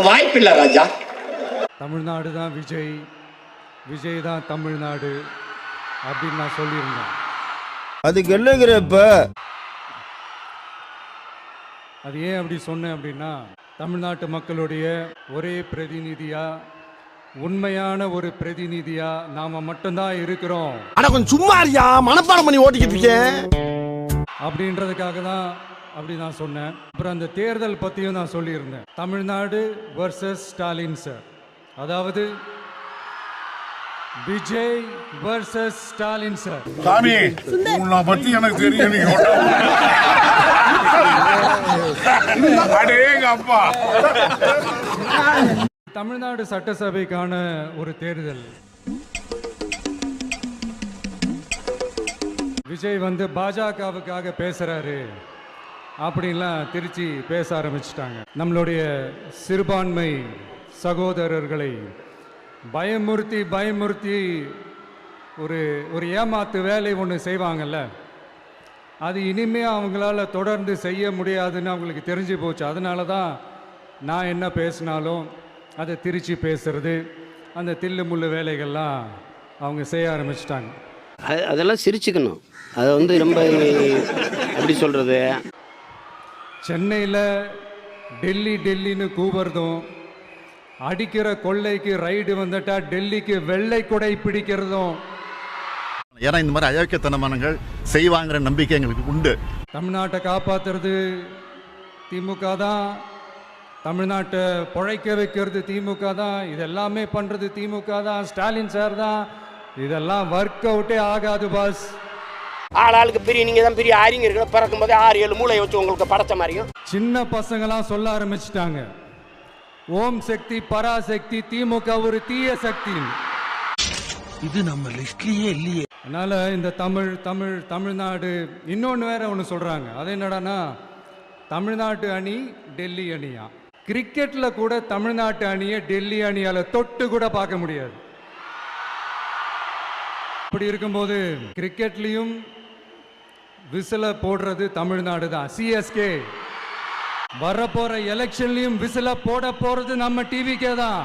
வாய்ப்பில்லை ராஜா. தமிழ்நாடு தான் விஜய், விஜய் தான் தமிழ்நாடு அப்படின்னு நான் சொல்லியிருந்தேன். அதுக்கு என்னங்கிறப்ப அது ஏன் அப்படி சொன்னேன் அப்படின்னா, தமிழ்நாட்டு மக்களுடைய ஒரே பிரதிநிதியா, உண்மையான ஒரு பிரதிநிதியா நாம மட்டும்தான் இருக்கிறோம். ஆனா கொஞ்சம் சும்மா இருக்கியா, மனப்பாடம் பண்ணி ஓட்டிக்கிட்டு இருக்கேன் அப்படின்றதுக்காக தான் அப்படி நான் சொன்னேன். அப்புறம் அந்த தேர்தல் பற்றியும் நான் சொல்லியிருந்தேன். தமிழ்நாடு வர்சஸ் ஸ்டாலின் சார், அதாவது விஜய் வர்சஸ் ஸ்டாலின் சார். சாமி உன்னை பத்தி எனக்கு தெரியும். அப்பா தமிழ்நாடு சட்டசபைக்கான ஒரு தேர்தல். விஜய் வந்து பாஜகவுக்காக பேசுறாரு அப்படின்லாம் திருச்சி பேச ஆரம்பிச்சிட்டாங்க. நம்மளுடைய சிறுபான்மை சகோதரர்களை பயமுறுத்தி ஒரு ஏமாத்து வேலை ஒன்று செய்வாங்கல்ல, அது இனிமே அவங்களால தொடர்ந்து செய்ய முடியாதுன்னு அவங்களுக்கு தெரிஞ்சு போச்சு. அதனால தான் நான் என்ன பேசினாலும் அதை திருச்சி பேசுறது, அந்த தில்லு முள்ளு வேலைகள்லாம் அவங்க செய்ய ஆரம்பிச்சிட்டாங்க. அதெல்லாம் சிரிச்சுக்கணும். அதை வந்து ரொம்ப எப்படி சொல்கிறது, சென்னையில் டெல்லின்னு கூவுறதும், அடிக்கிற கொள்ளைக்கு ரைடு வந்துட்டா டெல்லிக்கு வெள்ளை கொடை பிடிக்கிறதும். ஏன்னா இந்த மாதிரி அயோக்கியத்தனமானங்கள் செய்வாங்கிற நம்பிக்கை எங்களுக்கு உண்டு. தமிழ்நாட்டை காப்பாற்றுறது திமுக தான், தமிழ்நாட்டை பிழைக்க வைக்கிறது திமுக தான், இதெல்லாமே பண்ணுறது திமுக தான், ஸ்டாலின் சார் தான். இதெல்லாம் ஒர்க் அவுட்டே ஆகாது பாஸ். ஆளாளுக்கு பெரிய நீங்கள் தான் பெரிய அறிஞர்கள், பிறக்கும் போதே 6-7 மூளை வச்சு உங்களுக்கு படைச்ச மாதிரியும். சின்ன பசங்களாம் சொல்ல ஆரம்பிச்சிட்டாங்க, ஓம் சக்தி பராசக்தி, திமுக ஒரு தீய சக்தி. இது நம்ம லிஸ்ட்லயே இல்லையே. அதனால இந்த தமிழ்நாடு இன்னொன்று வேற ஒன்று சொல்றாங்க. அது என்னடானா, தமிழ்நாட்டு அணி டெல்லி அணியா. கிரிக்கெட்ல கூட தமிழ்நாட்டு அணியை டெல்லி அணியால தொட்டு கூட பார்க்க முடியாது. அப்படி இருக்கும்போது கிரிக்கெட்லயும் விசில போடுறது தமிழ்நாடு தான், சிஎஸ்கே. வரப்போற எலெக்ஷன்லயும் விசில போட போறது நம்ம டிவிகே தான்.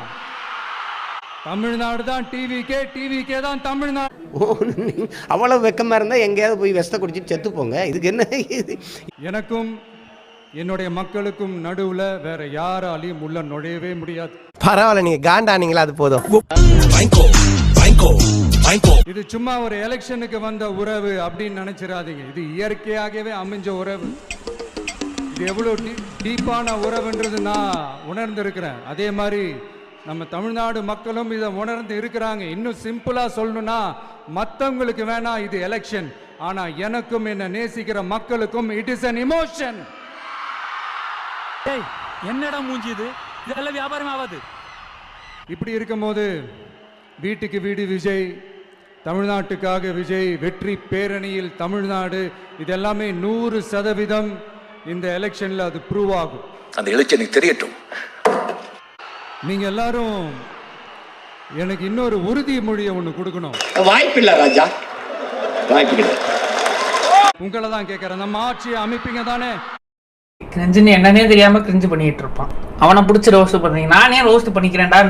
தமிழ்நாடு தான் டிவிகே தான் தமிழ்நாடு. அவ்வளவு வெக்கமா இருந்தா எங்கேயாவது போய் வெஸ்ட குடிச்சிட்டு செத்து போங்க. இதுக்கு என்ன? எனக்கும் என்னுடைய மக்களுக்கும் நடுவுல வேற யாராலையும் உள்ள நுழையவே முடியாது. பரவாயில்ல, நீங்க காண்டானீங்களா, அது போதும். இது சும்மா ஒரு எலெக்ஷனுக்கு வந்த உறவு அப்படின்னு நினைச்சிடாதீங்க. இது இயற்கையாகவே அமைஞ்ச உறவு. இது எவ்வளவு டீப்பான உறவுன்றது நான் உணர்ந்திருக்கிறேன். அதே மாதிரி நம்ம தமிழ்நாடு மக்களும் இதை உணர்ந்து இருக்கிறாங்க. இன்னும் சிம்பிளா சொல்லணும்னா, மற்றவங்களுக்கு வேணா இது எலெக்ஷன், ஆனா எனக்கும் என்ன நேசிக்கிற மக்களுக்கும் இட் இஸ் an emotion. என்னடா மூஞ்சி இது? இதெல்லாம் வியாபாரம் ஆகாது. இப்படி இருக்கும்போது வீட்டுக்கு வீடு விஜய், தமிழ்நாட்டுக்காக விஜய், வெற்றி பேரணியில் தமிழ்நாடு, இதெல்லாமே 100% இந்த எலெக்ஷன்ல அது ப்ரூவ் ஆகும். அந்த எலெக்ஷனுக்கு தெரியட்டும். நீங்க எல்லாரும் எனக்கு இன்னொரு உறுதிமொழியை ஒன்று கொடுக்கணும். வாய்ப்பில்லை ராஜா, வாய்ப்பில்லை. உங்களை தான் கேட்கறேன், நம்ம ஆட்சியை அமைப்பீங்க தானே? கிரிஞ்சுன்னு என்னன்னே தெரியாம கிரிஞ்சு பண்ணிட்டு இருப்பான். அவனை பிடிச்சி ரோஸ்ட் பண்றீங்க, நானே ரோஸ்ட் பண்ணிக்கிறேன்டா.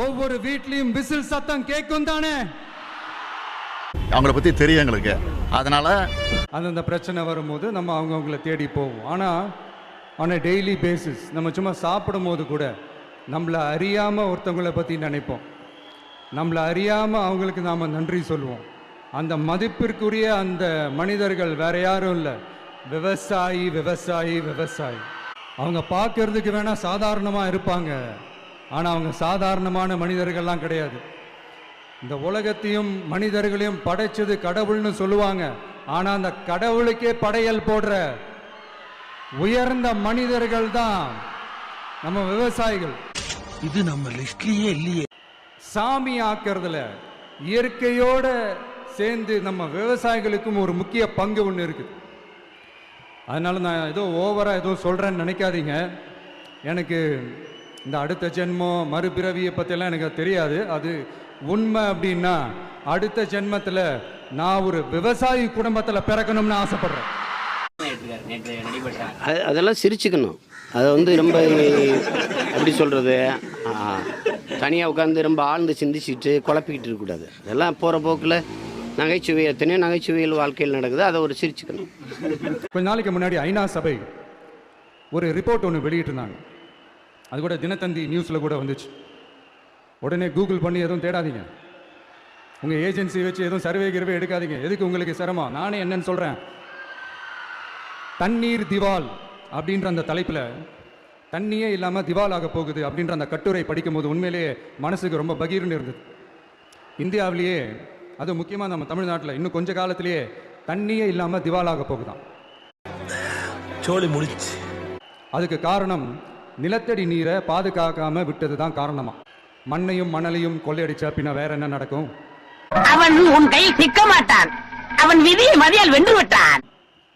ஒவ்வொரு வீட்லயும் விசில் சத்தம் கேட்கும் தானே? அவங்கள பத்தி தெரியும் எங்களுக்கு. அதனால அந்தந்த பிரச்சனை வரும்போது நம்ம அவங்கவுங்களை தேடி போவோம். ஆனால் ஆன் அ டெய்லி பேசிஸ் நம்ம சும்மா சாப்பிடும் போது கூட நம்மளை அறியாமல் ஒருத்தவங்களை பற்றி நினைப்போம். நம்மளை அறியாமல் அவங்களுக்கு நாம் நன்றி சொல்லுவோம். அந்த மதிப்பிற்குரிய அந்த மனிதர்கள் வேற யாரும் இல்லை, விவசாயி. அவங்க பார்க்கறதுக்கு வேணா சாதாரணமாக இருப்பாங்க, ஆனால் அவங்க சாதாரணமான மனிதர்கள்லாம் கிடையாது. இந்த உலகத்தையும் மனிதர்களையும் படைச்சது கடவுள்னு சொல்லுவாங்க, ஆனால் அந்த கடவுளுக்கே படையல் போடுற உயர்ந்த மனிதர்கள் தான் நம்ம விவசாயிகள். இது நம்ம லிஸ்ட்லயே இல்லையே. சாமி ஆக்கிறதுல இயற்கையோட சேர்ந்து நம்ம விவசாயிகளுக்கும் ஒரு முக்கிய பங்கு ஒன்று இருக்குது. அதனால நான் ஏதோ ஓவரா ஏதோ சொல்றேன்னு நினைக்காதீங்க. எனக்கு இந்த அடுத்த ஜென்மம் மறுபிறவியை பற்றியெல்லாம் எனக்கு தெரியாது. அது உண்மை அப்படின்னா அடுத்த ஜென்மத்தில் நான் ஒரு விவசாயி குடும்பத்தில் பிறக்கணும்னு ஆசைப்படுறேன். அதெல்லாம் சிரிச்சுக்கணும். அதை வந்து ரொம்ப எப்படி சொல்கிறது, தனியாக உட்காந்து ரொம்ப ஆழ்ந்து சிந்திச்சுட்டு குழப்பிக்கிட்டு இருக்கக்கூடாது. அதெல்லாம் போகிற போக்கில் நகைச்சுவை, எத்தனையோ நகைச்சுவைகள் வாழ்க்கையில் நடக்குது, அதை ஒரு சிரிச்சுக்கணும். கொஞ்ச நாளைக்கு முன்னாடி ஐநா சபை ஒரு ரிப்போர்ட் ஒன்று வெளியிட்டிருந்தாங்க. அது கூட தினத்தந்தி நியூஸில் கூட வந்துச்சு. உடனே கூகுள் பண்ணி எதுவும் தேடாதீங்க, உங்கள் ஏஜென்சி வச்சு எதுவும் சர்வே கிர்வே எடுக்காதீங்க. எதுக்கு உங்களுக்கு சிரமம்? நானே என்னன்னு சொல்கிறேன். தண்ணீர் திவால் அப்படின்ற அந்த தலைப்பில் தண்ணியே இல்லாமல் திவால் ஆக போகுது அப்படின்ற அந்த கட்டுரை படிக்கும்போது உண்மையிலேயே மனசுக்கு ரொம்ப பகீர்னு இருந்தது. இந்தியாவிலேயே, அது முக்கியமாக நம்ம தமிழ்நாட்டில் இன்னும் கொஞ்ச காலத்திலேயே தண்ணியே இல்லாமல் திவால் ஆக போகுதான். சோழி முடிச்சு. அதுக்கு காரணம் நிலத்தடி நீரை பாதுகாக்காம விட்டது தான் காரணமா. மண்ணையும் மணலையும் கொள்ளையடிச்சா பின்ன வேற என்ன நடக்கும்? அவன் உன் கையில் சிக்க மாட்டான், அவன் விதியை மதியால் வென்று விட்டான்.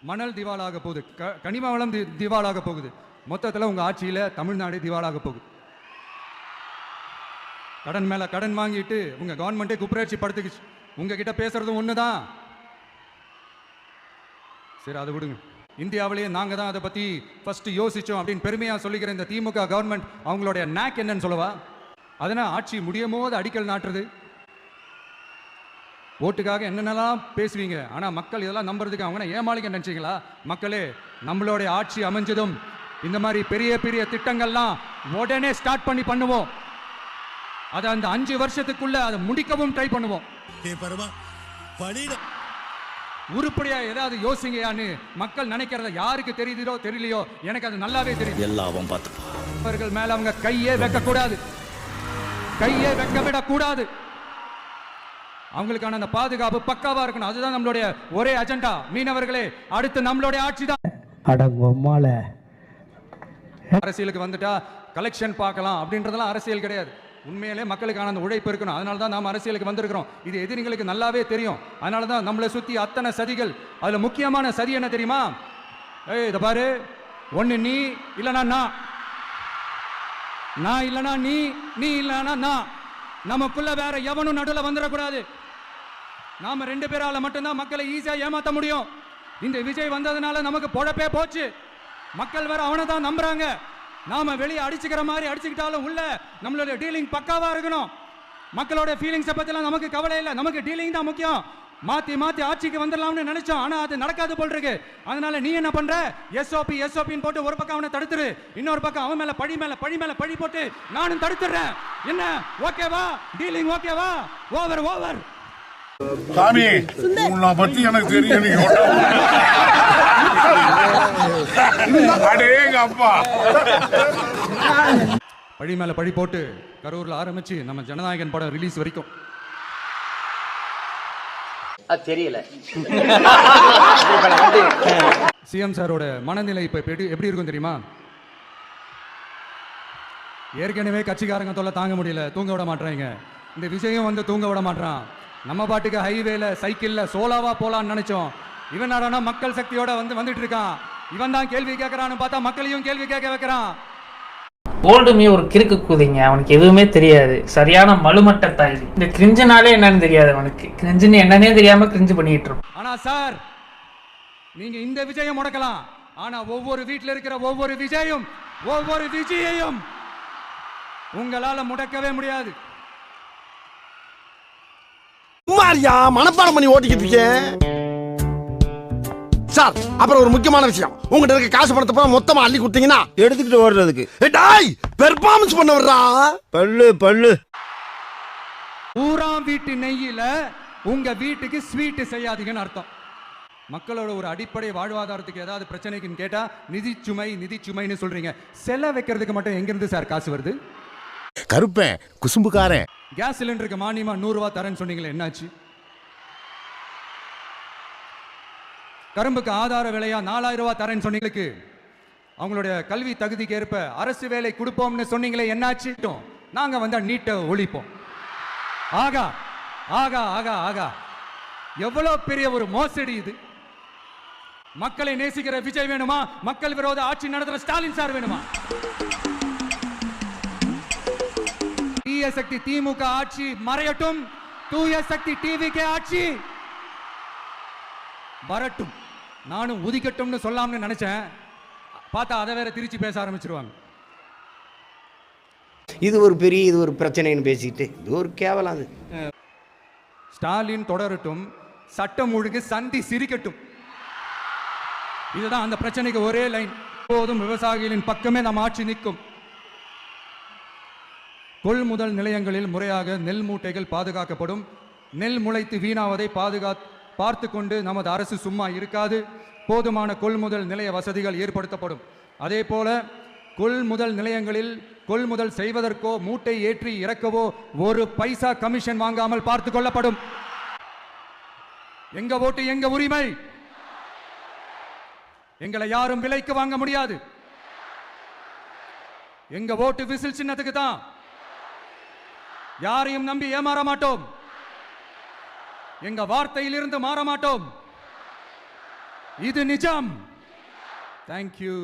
மணல் திவாலாக போகுது, கனிம வளம் திவாலாக போகுது. மொத்தத்தில் உங்க ஆட்சியில தமிழ்நாடு திவாலாக போகுது. கடன் மேல கடன் வாங்கிட்டு உங்க கவர்மெண்ட்டே குப்புரட்சி படுத்துக்குச்சு. உங்ககிட்ட பேசுறதும் ஒண்ணுதான். சரி, அதை விடுங்க. இந்தியாவிலேயே நாங்கள் தான் அதை பற்றி ஃபர்ஸ்ட் யோசித்தோம் அப்படின்னு பெருமையாக சொல்லிக்கிற இந்த திமுக கவர்மெண்ட் அவங்களுடைய நாக் என்னன்னு சொல்லவா? அதனால் ஆட்சி முடியும் போது அடிக்கல் நாட்டுறது. ஓட்டுக்காக என்னென்னலாம் பேசுவீங்க, ஆனால் மக்கள் இதெல்லாம் நம்புறதுக்கு அவங்க ஏமாளிக்க நினச்சிங்களா? மக்களே, நம்மளுடைய ஆட்சி அமைஞ்சதும் இந்த மாதிரி பெரிய பெரிய திட்டங்கள்லாம் உடனே ஸ்டார்ட் பண்ணி பண்ணுவோம். அதை அந்த 5 வருஷத்துக்குள்ள அதை முடிக்கவும் ட்ரை பண்ணுவோம். உருப்படியா ஏதாவது யோசிங்கயான்னு மக்கள் நினைக்கிறத யாருக்கு தெரியுதோ தெரியலையோ, எனக்கு அது நல்லாவே தெரியும். எல்லாவும் பார்த்து அவர்கள் மேல அவங்க கையே வைக்க கூடாது, கையே வைக்க விடக்கூடாது. அவங்களுக்கான அந்த பாதுகாப்பு பக்காவா இருக்கணும். அதுதான் நம்மளுடைய ஒரே அஜெண்டா. மீனவர்களே, அடுத்து நம்மளுடைய ஆட்சி தான். அரசியலுக்கு வந்துட்டா கலெக்ஷன் பார்க்கலாம் அப்படின்றதெல்லாம் அரசியல் கிடையாது. உண்மையிலே மக்களுக்கான அந்த உழைப்பு இருக்கணும். அதனால தான் நாம் அரசியலுக்கு வந்திருக்கிறோம். இது எதிரிங்களுக்கு நல்லாவே தெரியும். அதனால தான் நம்மளை சுற்றி அத்தனை சதிகள். அதில் முக்கியமான சதி என்ன தெரியுமா? இதை பாரு, ஒன்று நீ இல்லைனா நான் இல்லைனா நீ இல்லைனா நான். நமக்குள்ள வேற எவனும் நடுவில் வந்துடக்கூடாது. நாம 2 பேரால மட்டும்தான் மக்களை ஈஸியா ஏமாத்த முடியும். இந்த விஜய் வந்ததுனால நமக்கு பொழப்பே போச்சு. மக்கள் வேற அவனை தான் நம்புறாங்க. நாம வெளியே அடிச்சுக்கிற மாதிரி அடிச்சுக்கிட்டாலும் உள்ள நம்மளுடைய டீலிங் பக்காவா இருக்கணும். மக்களோட ஃபீலிங்ஸை பத்திலாம் நமக்கு கவலை இல்லை. நமக்கு டீலிங் தான் முக்கியம். மாத்தி மாத்தி ஆட்சிக்கு வந்துடலாம்னு நினைச்சோம், ஆனா அது நடக்காது போல் இருக்கு. அதனால நீ என்ன பண்ற? எஸ்ஓபின்னு போட்டு ஒரு பக்கம் அவனை தடுத்துரு, இன்னொரு பக்கம் அவன் மேல பழி போட்டு நானும் தடுத்துறேன். என்ன ஓகேவா? டீலிங் ஓகேவா? ஓவர். சாமி, உன்னை பத்தி எனக்கு தெரியும். அடேங்க அப்பா, பழி மேல பழி போட்டு கரூர்ல ஆரம்பிச்சு நம்ம ஜனநாயகன் படம் ரிலீஸ் வரைக்கும் தெரியல. சிஎம் சாரோட மனநிலை இப்ப எப்படி இருக்கும் தெரியுமா? ஏற்கனவே கட்சிக்காரங்க தொல்லை தாங்க முடியல, தூங்க விட மாட்டாங்க. இந்த விஷயம் வந்து தூங்க விட மாட்டான். நம்ம பாட்டுக்கு ஹைவேல சைக்கிள்ல சோலாவா போலான்னு நினைச்சோம். இவன் நாடானா மக்கள் சக்தியோட வந்துட்டு இருக்கான். இவன் தான் கேள்வி கேட்கறான்னு பார்த்தா மக்களையும் கேள்வி கேட்க வைக்கிறான். ஓல்டுமே ஒரு கிறுக்கு கூதிங்க, அவனுக்கு எதுவுமே தெரியாது. சரியான மலுமட்ட தாய். இந்த கிரிஞ்சுனாலே என்னன்னு தெரியாது அவனுக்கு. கிரிஞ்சுன்னு என்னன்னே தெரியாம கிரிஞ்சு பண்ணிட்டு இருப்பான். ஆனா சார், நீங்க இந்த விஜயம் முடக்கலாம். ஆனா ஒவ்வொரு வீட்டில் இருக்கிற ஒவ்வொரு விஜயையும் உங்களால முடக்கவே முடியாது. சும்மாரியா மனப்பாடம் பண்ணி ஓட்டிக்கிட்டு இருக்கேன் சார். அப்புறம் ஒரு முக்கியமான விஷயம், உங்ககிட்ட இருக்க காசு பணத்தை போல மொத்தமா அள்ளி கொடுத்தீங்கன்னா எடுத்துக்கிட்டு ஓடுறதுக்கு பெர்ஃபார்மன்ஸ் பண்ண வர்றா. பல்லு ஊராம் வீட்டு நெய்யில உங்க வீட்டுக்கு ஸ்வீட் செய்யாதீங்கன்னு அர்த்தம். மக்களோட ஒரு அடிப்படை வாழ்வாதாரத்துக்கு ஏதாவது பிரச்சனைக்குன்னு கேட்டா நிதிச்சுமைன்னு சொல்றீங்க. செல வைக்கிறதுக்கு மட்டும் எங்கிருந்து சார் காசு வருது? கருப்பேன் குசும்புக்காரன். கேஸ் சிலிண்டருக்கு மானியமா 100 ரூபாய் தரேன்னு சொன்னீங்களே, என்னாச்சு? கரும்புக்கு ஆதார விலையா 4000 ரூபாய் தரேன்னு சொன்னீங்களுக்கு, அவங்களுடைய கல்வி தகுதிக்கு ஏற்ப அரசு வேலை கொடுப்போம்னு சொன்னீங்களே, என்னாச்சு? நாங்க வந்தா நீட்டை ஒழிப்போம். ஆகா ஆகா ஆகா ஆகா, எவ்வளவு பெரிய ஒரு மோசடி இது! மக்களை நேசிக்கிற விஜய் வேணுமா? மக்கள் விரோத ஆட்சி நடத்துற ஸ்டாலின் சார் வேணுமா? தீய சக்தி திமுக ஆட்சி மறையட்டும், தூய சக்தி டிவிகே ஆட்சி வரட்டும். நானும் உதிக்கட்டும்னு சொல்லாம்னு நினைச்சேன். பார்த்தா அதை வேற திருச்சி பேச ஆரம்பிச்சிருவாங்க. இது ஒரு பிரச்சனைன்னு பேசிட்டு இது ஒரு கேவலம். அது ஸ்டாலின் தொடரட்டும், சட்டம் ஒழுங்கு சந்தி சிரிக்கட்டும். இதுதான் அந்த பிரச்சனைக்கு ஒரே லைன். போதும் விவசாயிகளின் பக்கமே நம் ஆட்சி நிற்கும். கொள்முதல் நிலையங்களில் முறையாக நெல் மூட்டைகள் பாதுகாக்கப்படும். நெல் முளைத்து வீணாவதை பார்த்து கொண்டு நமது அரசு சும்மா இருக்காது. போதுமான கொள்முதல் நிலைய வசதிகள் ஏற்படுத்தப்படும். அதே போல கொள்முதல் நிலையங்களில் கொள்முதல் செய்வதற்கோ மூட்டை ஏற்றி இறக்கவோ ஒரு பைசா கமிஷன் வாங்காமல் பார்த்து கொள்ளப்படும். எங்க ஓட்டு எங்க உரிமை. எங்களை யாரும் விலைக்கு வாங்க முடியாது. எங்க ஓட்டு விசில் சின்னத்துக்கு தான். யாரையும் நம்பி ஏமாற மாட்டோம். எங்க வார்த்தையிலிருந்து மாற மாட்டோம். இது நிஜம். தேங்க்யூ.